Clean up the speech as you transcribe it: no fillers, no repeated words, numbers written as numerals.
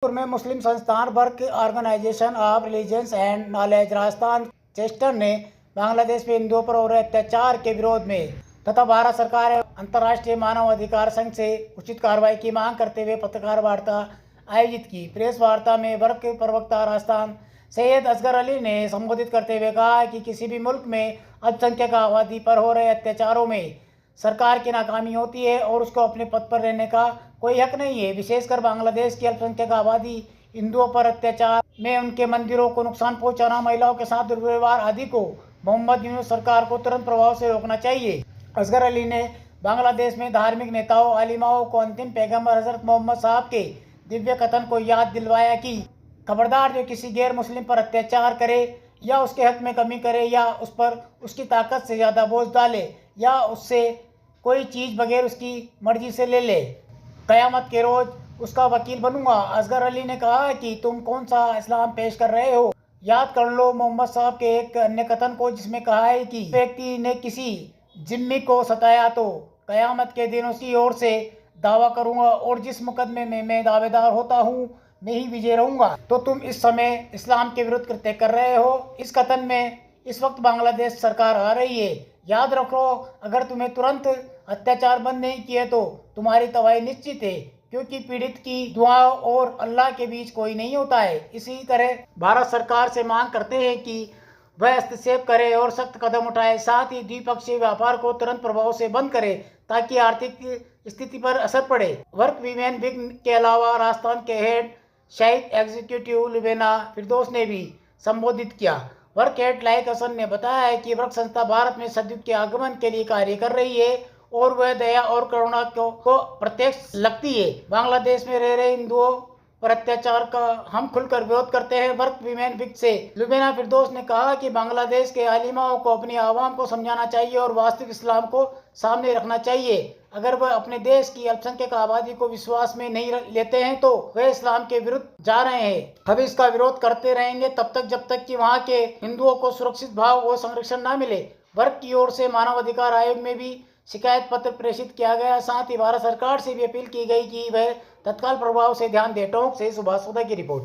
जयपुर में मुस्लिम संस्थान work organization of religions and knowledge Rajasthan चेस्टर ने बांग्लादेश में हिंदुओं पर हो रहे अत्याचार के विरोध में तथा भारत सरकार और अंतर्राष्ट्रीय मानव अधिकार संघ से उचित कार्रवाई की मांग करते हुए पत्रकार वार्ता आयोजित की। प्रेस वार्ता में वर्क प्रवक्ता राजस्थान सैयद असगर अली ने संबोधित करते हुए कहा कि किसी भी मुल्क में अल्पसंख्यक आबादी पर हो रहे अत्याचारों में सरकार की नाकामी होती है और उसको अपने पद पर रहने का कोई हक नहीं है। विशेषकर बांग्लादेश की अल्पसंख्यक आबादी हिंदुओं पर अत्याचार में उनके मंदिरों को नुकसान पहुंचाना, महिलाओं के साथ दुर्व्यवहार आदि को मोहम्मद यूनूस सरकार को तुरंत प्रभाव से रोकना चाहिए। असगर अली ने बांग्लादेश में धार्मिक नेताओं आलिमाओं को अंतिम पैगंबर हजरत मोहम्मद साहब के दिव्य कथन को याद दिलवाया कि खबरदार, जो किसी गैर मुस्लिम पर अत्याचार करे या उसके हक में कमी करे या उस पर उसकी ताकत से ज़्यादा बोझ डाले या उससे कोई चीज़ बगैर उसकी मर्जी से ले ले, क़यामत के रोज़ उसका वकील बनूंगा। असगर अली ने कहा कि तुम कौन सा इस्लाम पेश कर रहे हो? याद कर लो मोहम्मद साहब के एक अन्य कथन को, जिसमें कहा है कि व्यक्ति ने किसी जिम्मी को सताया तो क़यामत के दिन उसकी ओर से दावा करूंगा और जिस मुकदमे में मैं दावेदार होता हूँ मैं ही विजय रहूंगा। तो तुम इस समय इस्लाम के विरुद्ध कृत्य कर रहे हो। इस कथन में इस वक्त बांग्लादेश सरकार आ रही है। याद रखो, अगर तुम्हें तुरंत अत्याचार बंद नहीं किए तो तुम्हारी तबाही निश्चित है, क्योंकि पीड़ित की दुआओं और अल्लाह के बीच कोई नहीं होता है। इसी तरह भारत सरकार से मांग करते हैं कि वह हस्तक्षेप करे और सख्त कदम उठाए, साथ ही द्विपक्षीय व्यापार को तुरंत प्रभाव से बंद करे ताकि आर्थिक स्थिति पर असर पड़े। वर्क वीमेन विंग के अलावा राजस्थान के हेड शाहिद एग्जीक्यूटिव लुबेना फिरदौस ने भी संबोधित किया। वर्क हेड लाइक हसन ने बताया है कि वर्क संस्था भारत में सदयुग के आगमन के लिए कार्य कर रही है और वह दया और करुणा को प्रत्यक्ष लगती है। बांग्लादेश में रह रहे हिंदुओं पर अत्याचार का हम खुलकर विरोध करते हैं। वर्क वीमेन विंग से लुबेना फिरदौस ने कहा कि बांग्लादेश के आलिमाओं को अपनी आवाम को समझाना चाहिए और वास्तविक इस्लाम को सामने रखना चाहिए। अगर वह अपने देश की अल्पसंख्यक आबादी को विश्वास में नहीं लेते हैं तो वह इस्लाम के विरुद्ध जा रहे हैं। हम इसका विरोध करते रहेंगे तब तक जब तक कि वहाँ के हिंदुओं को सुरक्षित भाव और संरक्षण न मिले। वर्ग की ओर से मानव अधिकार आयोग में भी शिकायत पत्र प्रेषित किया गया। साथ ही भारत सरकार से भी अपील की गई कि वह तत्काल प्रभाव से ध्यान दे। टोंक से सुभाष सोदा की रिपोर्ट।